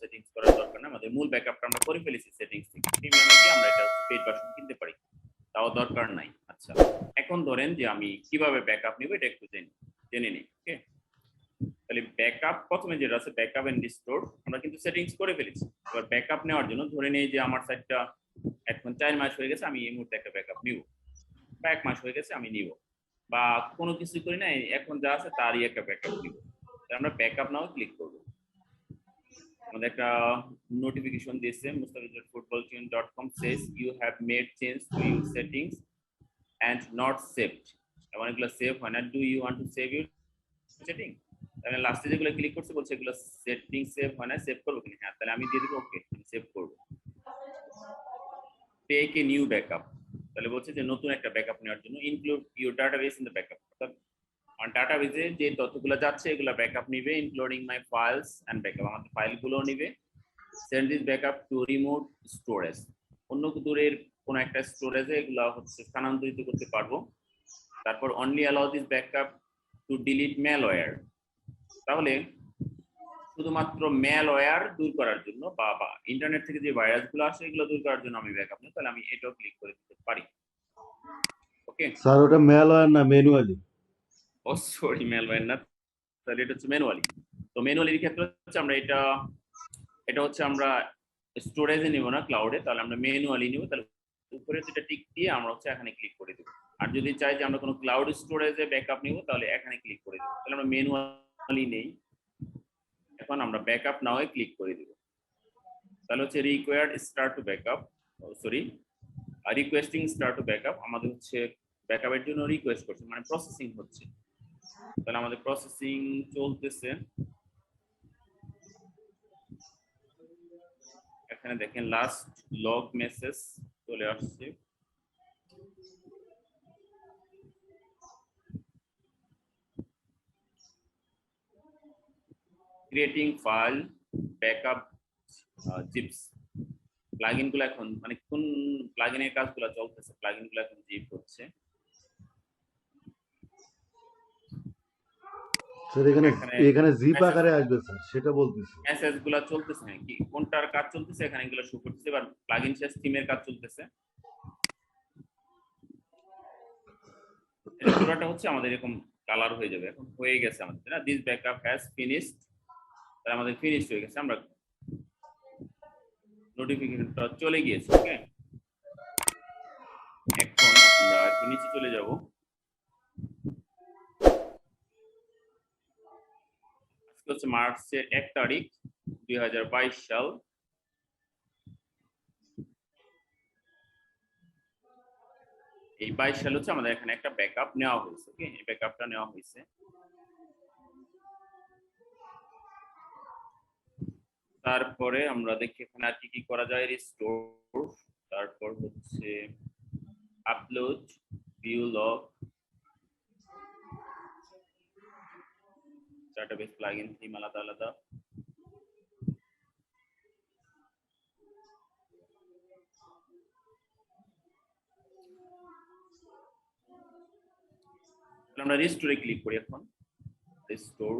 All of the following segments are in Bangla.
সেটিংস করার দরকার নেই, আমাদের মূল ব্যাকআপটা আমরা করে ফেলেছি সেটিংস থেকে। প্রিমিয়ামে গিয়ে আমরা এটা পেইড ভার্সন কিনতে পারি, তাও দরকার নাই। আচ্ছা, এখন ধরেন যে আমি কিভাবে ব্যাকআপ নিব এটা একটু জেনে নিই। ওকে, তাহলে ব্যাকআপ প্রথমে যেটা আছে ব্যাকআপ এন্ড রিস্টোর, আমরা কিন্তু সেটিংস করে ফেলেছি। এবার ব্যাকআপ নেওয়ার জন্য ধরে নেই যে আমার সাইটটা এখন 4 মাস হয়ে গেছে, আমি এই মুহূর্তে একটা ব্যাকআপ নিব, বা 1 মাস হয়ে গেছে আমি নিব, বা কোনো কিছু করি না, এখন যা আছে তারই একটা ব্যাকআপ নিব। আমরা ব্যাকআপ নাও ক্লিক করব। আমাদের একটা নোটিফিকেশন দিয়েছে, mustafizurfootballtune.com says you have made change to your settings and not saved। এমন এগুলো সেভ হয় না, do you want to save your setting? তাহলে লাস্টে যেগুলো ক্লিক করছে বলছে এগুলো সেটিং সেভ হয় না, সেভ করব কিনা? হ্যাঁ, তাহলে আমি দিয়ে দেব ওকে, সেভ করব। টেক এ নিউ ব্যাকআপ, তাহলে বলছে যে নতুন একটা ব্যাকআপ নেওয়ার জন্য include your database in the backup, অর্থাৎ আমার ডাটাবেসে যে তথ্যগুলো যাচ্ছে এগুলো ব্যাকআপ নিবে, including my files and backup, আমাদের ফাইলগুলো নিবে। Send this backup to remote storage, অন্য দূরের কোন একটা স্টোরেজে এগুলো হচ্ছে স্থানান্তরিত করতে পারবো। তারপর only allow this backup two delete malware, তাহলে শুধুমাত্র ম্যালওয়্যার দূর করার জন্য বা ইন্টারনেট থেকে যে ভাইরাসগুলো আসে এগুলো দূর করার জন্য আমি ব্যাকআপ নিই, তাহলে আমি এটাও ক্লিক করে দিতে পারি। ওকে স্যার, ওটা ম্যালওয়্যার না ম্যানুয়ালি? ও সরি, ম্যালওয়্যার না, তাহলে এটা হচ্ছে ম্যানুয়ালি। তো ম্যানুয়ালির ক্ষেত্রে হচ্ছে আমরা এটা হচ্ছে আমরা স্টোরেজে নিব না, ক্লাউডে, তাহলে আমরা ম্যানুয়ালি নিব। তাহলে উপরে যেটা টিক দিয়ে আমরা হচ্ছে এখানে ক্লিক করে দেব। আর যদি চাই যে আমরা কোনো ক্লাউড স্টোরেজে ব্যাকআপ নিব তাহলে এখানে ক্লিক করে দেব। তাহলে আমরা ম্যানুয়ালি নেই, এখন আমরা ব্যাকআপ নাও এ ক্লিক করে দেব। তাহলে হচ্ছে required start to backup, sorry requesting start to backup, আমাদের হচ্ছে ব্যাকআপের জন্য রিকোয়েস্ট করছে, মানে প্রসেসিং হচ্ছে। তাহলে আমাদের প্রসেসিং চলতেছে। এখানে দেখেন লাস্ট লগ মেসেজ চলে আসছে। Creating file backup jeeps, plugin গুলো এখন মানে কোন প্লাগইনের কাজগুলো চলতেছে, প্লাগইন গুলো এখন জিপ হচ্ছে। স্যার, এখানে জিপ আকারে আসবে স্যার, সেটা বলতেছি। মেসেজ গুলো চলতেছে, হ্যাঁ, কি কোনটার কাজ চলতেছে এখানে এগুলো শো করতেছে। এবার প্লাগইন শেষ, থিমের কাজ চলতেছে। এটা পুরোটা হচ্ছে আমাদের এরকম কালার হয়ে যাবে, এখন হয়ে গেছে আমাদের না, দিস ব্যাকআপ হ্যাজ ফিনিশড, তাহলে আমাদের ফিনিশড হয়ে গেছে, আমরা নোটিফিকেশনটা চলে গিয়েছে। ওকে, এখন আমরা একটু নিচে চলে যাব। আজকে হচ্ছে মার্চের 1 তারিখ 2022 সাল। এই 22 সাল হচ্ছে আমাদের এখানে একটা ব্যাকআপ নেওয়া হয়েছে। ওকে, এই ব্যাকআপটা নেওয়া হয়েছে। তারপরে আমরা দেখি এখানে আর কি করা যায়, রিস্টোর, তারপর হচ্ছে upload, view log, database plugin theme আলাদা আলাদা। আমরা রিস্টোরে ক্লিক করি এখন, রিস্টোর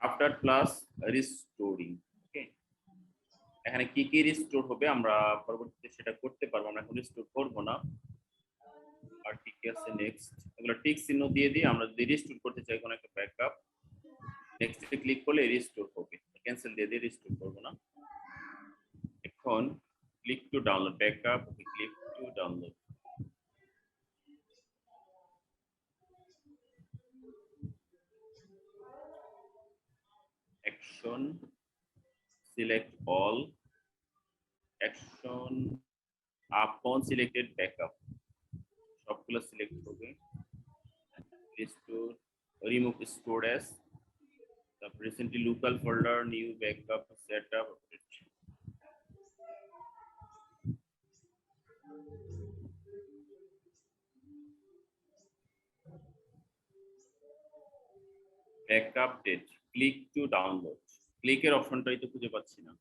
আফটার প্লাস রিস্টোরিং। ওকে, এখানে কি কি রিস্টোর হবে আমরা পরবর্তীতে সেটা করতে পারবো, আমরা এখন রিস্টোর করব না। আর কি কি আছে নেক্সট, এগুলো টিক চিহ্ন দিয়ে দিয়ে আমরা যদি রিস্টোর করতে চাই কোনো একটা ব্যাকআপ, নেক্সট এ ক্লিক করলে রিস্টোর হবে, ক্যান্সেল দিয়ে দিয়ে রিস্টোর করব না। এখন click to download backup, okay, click to download. Action, select all, action upon selected backup, সবগুলো সিলেক্ট হবে। রিস্টোর, রিমুভ স্টোরেজ, তারপর recently local folder, new backup setup. Backup date, click to download, ক্লিকের অপশনটাই তো খুঁজে পাচ্ছি না।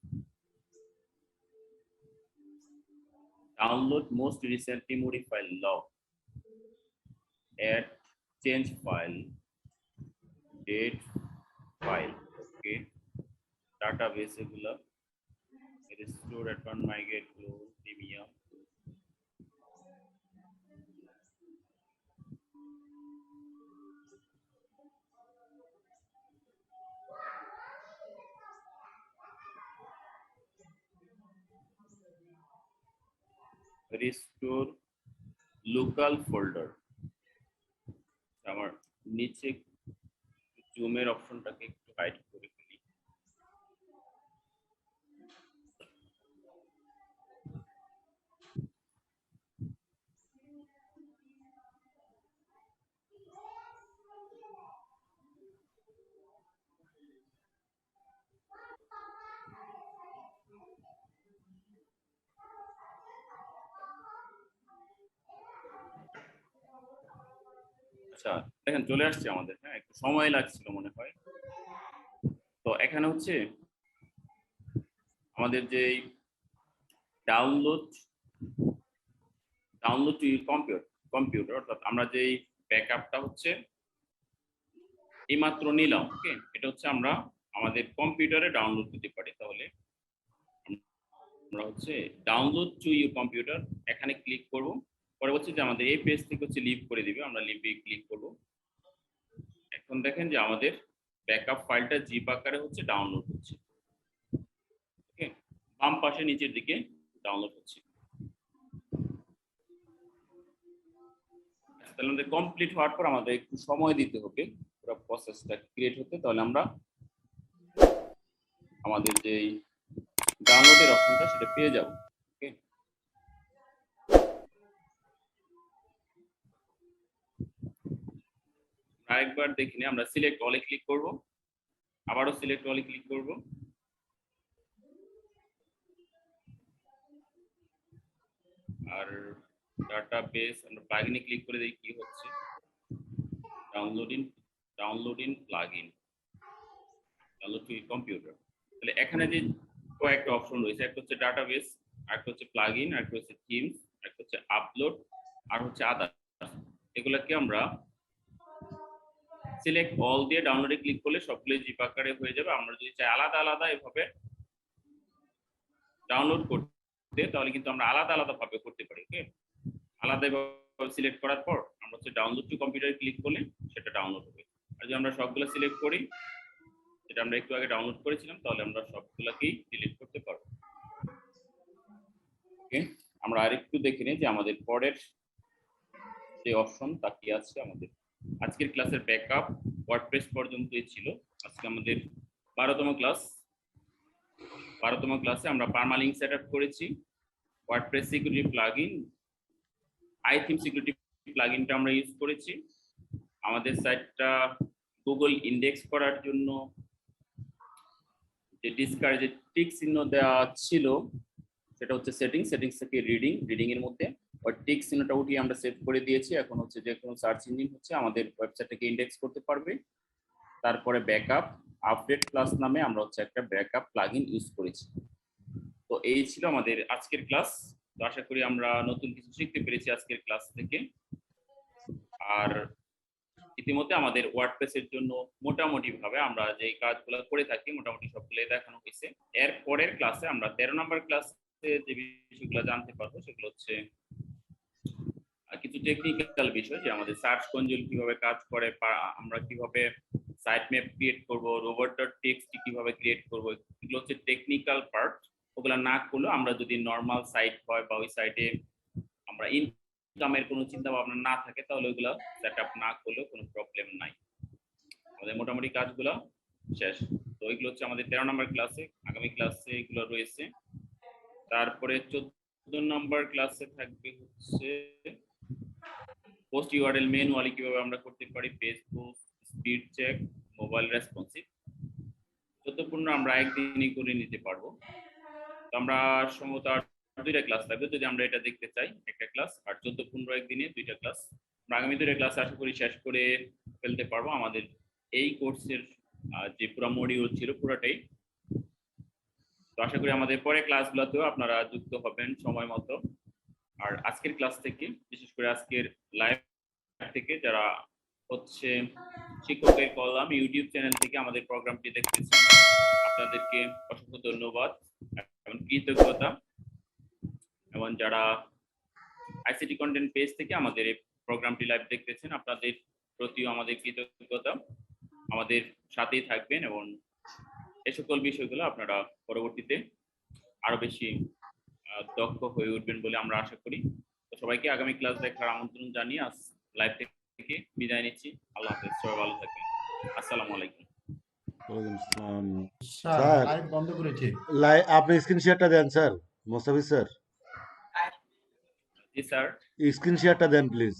Download most recently modified log, add change file, date file. Okay database এগুলো restore return migrate clone premium restore local folder আমার নিচে জুমের অপশনটাকে একটু হাইড করে ফেলি আচ্ছা দেখেন চলে আসছে আমাদের, হ্যাঁ একটু সময় লাগছিল মনে হয়। তো এখানে হচ্ছে আমাদের যে ডাউনলোড টু কম্পিউটার অর্থাৎ আমরা যেই ব্যাকআপটা হচ্ছে এইমাত্র নিলাম, ওকে এটা হচ্ছে আমরা আমাদের কম্পিউটারে ডাউনলোড করতে পারি। তাহলে আমরা হচ্ছে ডাউনলোড টু ইউর কম্পিউটার এখানে ক্লিক করব, পরে হচ্ছে যে আমাদের এই পেজ থেকে হচ্ছে লিভ করে দিবে, আমরা লিভে ক্লিক করব। এখন দেখেন যে আমাদের ব্যাকআপ ফাইলটা জিপ আকারে হচ্ছে ডাউনলোড হচ্ছে, ওকে বাম পাশে নিচের দিকে ডাউনলোড হচ্ছে। তাহলে আমাদের কমপ্লিট হওয়ার পর আমাদের একটু সময় দিতে হবে পুরো প্রসেসটা ক্রিয়েট হতে, তাহলে আমরা আমাদের যে ডাউনলোডের অপশনটা সেটা পেয়ে যাব। ওকে আরেকবার দেখি নিই, আমরা সিলেক্ট অলে ক্লিক করব, আবারও সিলেক্ট অলে ক্লিক করব, আর ডাটাবেস আমরা প্লাগইনে ক্লিক করে দেখি কি হচ্ছে। Downloading plugin download to computer. তাহলে এখানে যে কয়েকটা অপশন রয়েছে, একটা হচ্ছে ডাটাবেস, একটা হচ্ছে প্লাগইন, একটা হচ্ছে থিমস, একটা হচ্ছে আপলোড, আর হচ্ছে আদার্স। এগুলাকে আমরা সিলেক্ট অল দিয়ে ডাউনলোডে ক্লিক করলে সবগুলো জিপ আকারে হয়ে যাবে। আমরা যদি চাই আলাদা আলাদা এভাবে ডাউনলোড করতে, তাহলে কিন্তু আমরা আলাদা আলাদা ভাবে করতে পারি। ওকে আলাদা সিলেক্ট করার পর আমরা হচ্ছে ডাউনলোড টু কম্পিউটারে ক্লিক করলে সেটা ডাউনলোড হবে। আর যদি আমরা সবগুলো সিলেক্ট করি, যেটা আমরা একটু আগে ডাউনলোড করেছিলাম, তাহলে আমরা সবগুলোকেই ডিলিট করতে পারবো। ওকে আমরা আরেকটু দেখে নিই যে আমাদের পরের যে অপশন তা কি আছে। আমাদের আজকের ক্লাসের ব্যাকআপ ওয়ার্ডপ্রেস পর্যন্তই ছিল। আজকে আমাদের 12তম ক্লাস। 12তম ক্লাসে আমরা পারমালিঙ্ক সেটআপ করেছি, ওয়ার্ডপ্রেস সিকিউরিটি প্লাগইন, আইথিম সিকিউরিটি প্লাগইনটা আমরা ইউজ করেছি। আমাদের সাইটটা গুগল ইন্ডেক্স করার জন্য যে ডিসকারেজে টিক চিহ্ন দেওয়া ছিল সেটা হচ্ছে সেটিংস থেকে রিডিং এর মধ্যে ওই টিক চিহ্নটা উঠিয়ে আমরা সেভ করে দিয়েছি। এখন হচ্ছে যে কোনো সার্চ ইঞ্জিন হচ্ছে আমাদের ওয়েবসাইটটাকে ইন্ডেক্স করতে পারবে। তারপরে ব্যাকআপ আপডেট প্লাস নামে আমরা হচ্ছে একটা ব্যাকআপ প্লাগইন ইউজ করেছি। তো এই ছিল আমাদের আজকের ক্লাস। তো আশা করি আমরা নতুন কিছু শিখতে পেরেছি আজকের ক্লাস থেকে। আর ইতিমধ্যে আমাদের ওয়ার্ডপ্রেসের জন্য মোটামুটি ভাবে আমরা যে কাজগুলো করে থাকি মোটামুটি সবগুলোই দেখানো হয়েছে। এর পরের ক্লাসে আমরা 13 নম্বর ক্লাসে যে বিষয়গুলো জানতে পারবো সেগুলো হচ্ছে কিছু টেকনিক্যাল বিষয়, যে আমাদের সার্চ কনজোল কিভাবে কাজ করে, আমরা কিভাবে সাইট ম্যাপ ক্রিয়েট করব, রোবট.txt কিভাবে ক্রিয়েট করব, এগুলো হচ্ছে টেকনিক্যাল পার্ট। ওগুলা না করলেও আমরা যদি নর্মাল সাইট হয় বা ওই সাইটে আমরা ইনকামের কোনো চিন্তা ভাবনা না থাকে, তাহলে ওইগুলো সেটআপ না করলেও কোনো প্রবলেম নাই। আমাদের মোটামুটি কাজগুলো শেষ। তো এগুলো হচ্ছে আমাদের 13 নম্বর ক্লাসে, আগামী ক্লাসে এগুলো রয়েছে। তারপরে 14 নম্বর ক্লাসে থাকবে হচ্ছে পোস্ট ইউআরএল ম্যানুয়ালি কিভাবে আমরা করতে পারি, page post, speed check, mobile responsive. 14 আমরা একদিনই করে নিতে পারবো। তো আমরা সম্ভবত দুইটা ক্লাস থাকবে যদি আমরা এটা দেখতে চাই, একটা ক্লাস, আর 14-15 একদিনে দুইটা ক্লাস। আমরা আগামী দুইটা ক্লাস আশা করি শেষ করে ফেলতে পারবো আমাদের এই কোর্সের যে পুরো মডিউল ছিল পুরোটাই। তো আশা করি আমাদের পরে ক্লাসগুলোতেও আপনারা যুক্ত হবেন সময় মতো। আর আজকের ক্লাস থেকে বিশেষ করে আজকের লাইভ থেকে যারা হচ্ছে শিক্ষকের কলাম ইউটিউব চ্যানেল থেকে আমাদের প্রোগ্রামটি দেখতেছেন, আপনাদেরকে অসংখ্য ধন্যবাদ এবং কৃতজ্ঞতা। এবং যারা আইসিটি কন্টেন্ট পেজ থেকে আমাদের এই প্রোগ্রামটি লাইভ দেখতেছেন, আপনাদের প্রতিও আমাদের কৃতজ্ঞতা। আমাদের সাথেই থাকবেন এবং এই সকল বিষয়গুলো আপনারা পরবর্তীতে আরো বেশি দক্ষ হয়ে উঠবেন বলে আমরা আশা করি। তো সবাইকে আগামী ক্লাস দেখার আমন্ত্রণ জানিয়ে আজ লাইভ থেকে বিদায় নিচ্ছি। আল্লাহ হাফেজ, সবাই ভালো থাকবেন। আসসালামু আলাইকুম। স্যার লাইভ বন্ধ করেছি। আপনি স্ক্রিন শেয়ারটা দেন স্যার, মোস্তাফিজ স্যার। জি স্যার, স্ক্রিন শেয়ারটা দেন প্লিজ।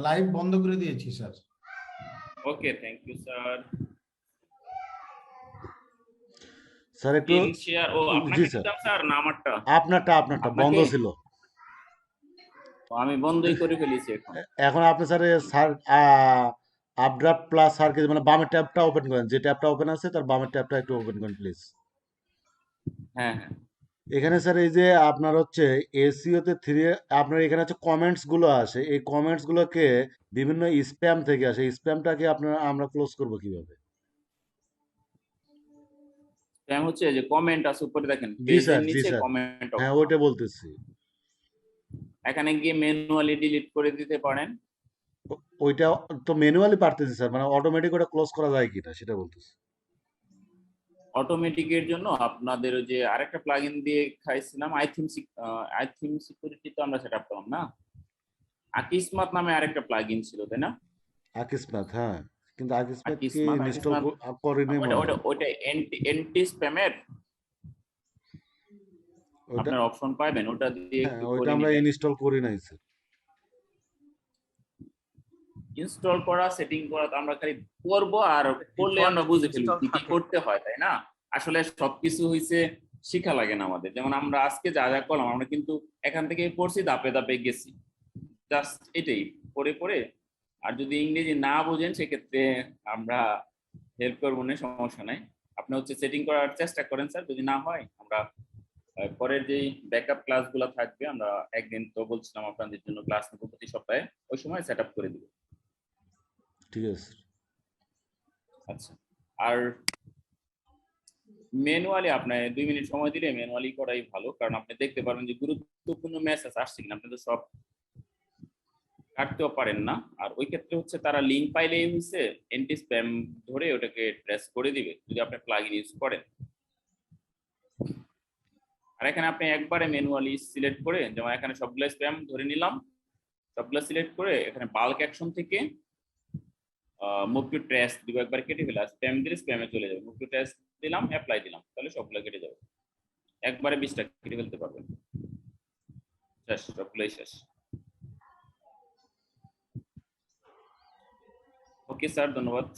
লাইভ বন্ধ করে দিয়েছি sir. Okay, thank you sir. Sir একটু স্ক্রিন শেয়ার ও আপনাকে দিতাম স্যার না আমারটা? আপনারটা বন্ধ ছিল, আমি বন্ধই করে ফেলেছি এখন। এখন আপনি স্যার আপড্রাফট প্লাস সার্কেল মানে বামের ট্যাবটা ওপেন করেন, যে ট্যাবটা ওপেন আছে তার বামের ট্যাবটা একটু ওপেন করেন প্লিজ। হ্যাঁ হ্যাঁ, এখানে স্যার এই যে আপনার হচ্ছে এসইওতে 3 আপনার এখানে হচ্ছে কমেন্টস গুলো আসে, এই কমেন্টস গুলোকে বিভিন্ন স্প্যাম থেকে আসে, এই স্প্যামটাকে আমরা ক্লোজ করব কিভাবে? স্প্যাম হচ্ছে যে কমেন্ট আছে উপরে দেখেন, জি পেজের স্যার, জি নিচে স্যার, কমেন্ট হ্যাঁ অপশন, ওইটা বলতেছি। এখানে গিয়ে ম্যানুয়ালি ডিলিট করে দিতে পারেন। ওইটা তো ম্যানুয়ালি পারতেছি স্যার, মানে অটোমেটিক ওটা ক্লোজ করা যায় কিনা সেটা বলতেছি। অটোমেটিকের জন্য আপনাদের ওই যে আরেকটা প্লাগইন দিয়ে খাইছিলাম, আই থিম সিকিউরিটি তো আমরা সেটআপ করলাম না, আকিসমাত নামে আরেকটা প্লাগইন ছিল তাই না? আকিসমাত, হ্যাঁ, কিন্তু আকিসমাত কি আকিসমাত ইনস্টল আকিসমাত করিনি ওটা মনে ওটা হয়। ওটা এন্টি স্প্যামের ওইটা, আপনার অপশন পাবেন, ওটা দিয়ে হ্যাঁ একটু ওইটা করে আমরা নেবেন। ইনস্টল করি নাই স্যার। ইনস্টল করা, সেটিং করা তো আমরা খালি করব, আর করলে আমরা বুঝে ফেলব কি কি করতে হয়, তাই না? আসলে সবকিছু হইছে শিখা লাগে না আমাদের। যেমন আমরা আজকে যা যা করলাম, আমরা কিন্তু এখান থেকে পড়ছি, ধাপে ধাপে গেছি, জাস্ট এটাই পড়ে পড়ে। আর যদি ইংরেজি না বোঝেন সেক্ষেত্রে আমরা হেল্প করবো না, সমস্যা নাই। আপনি হচ্ছে সেটিং করার চেষ্টা করেন স্যার, যদি না হয় আমরা পরের যেই ব্যাকআপ ক্লাসগুলো থাকবে, আমরা একদিন তো বলছিলাম আপনাদের জন্য ক্লাস নেব প্রতি সপ্তাহে, ওই সময় সেট আপ করে দিব। ঠিক আছে। আচ্ছা, আর ম্যানুয়ালি আপনার 2 মিনিট সময় দিলে ম্যানুয়ালি করাই ভালো, কারণ আপনি দেখতে পারবেন যে গুরুত্বপূর্ণ মেসেজ আসছে কিনা। আপনি তো সব কাটতেও পারেন না, আর ওই ক্ষেত্রে হচ্ছে তারা লিঙ্ক পাইলেই হচ্ছে এন্টি স্প্যাম ধরে ওটাকে ট্রেস করে দিবে যদি আপনি প্লাগইন ইউজ করেন। আর এখানে আপনি একবারে ম্যানুয়ালি সিলেক্ট করে, যেমন এখানে সবগুলো স্প্যাম ধরে নিলাম, সবগুলো সিলেক্ট করে এখানে বাল্ক অ্যাকশন থেকে মুভ টু ট্রেস দিব, একবার কেটে ফেলে স্প্যাম দিলে স্প্যামে চলে যাবে। মুভ টু ট্রেস দিলাম, অ্যাপ্লাই দিলাম, তাহলে সবগুলো কেটে যাবে, একবারে 20টা কেটে ফেলতে পারবেন। শেষ, সবগুলোই শেষ। ওকে স্যার, ধন্যবাদ।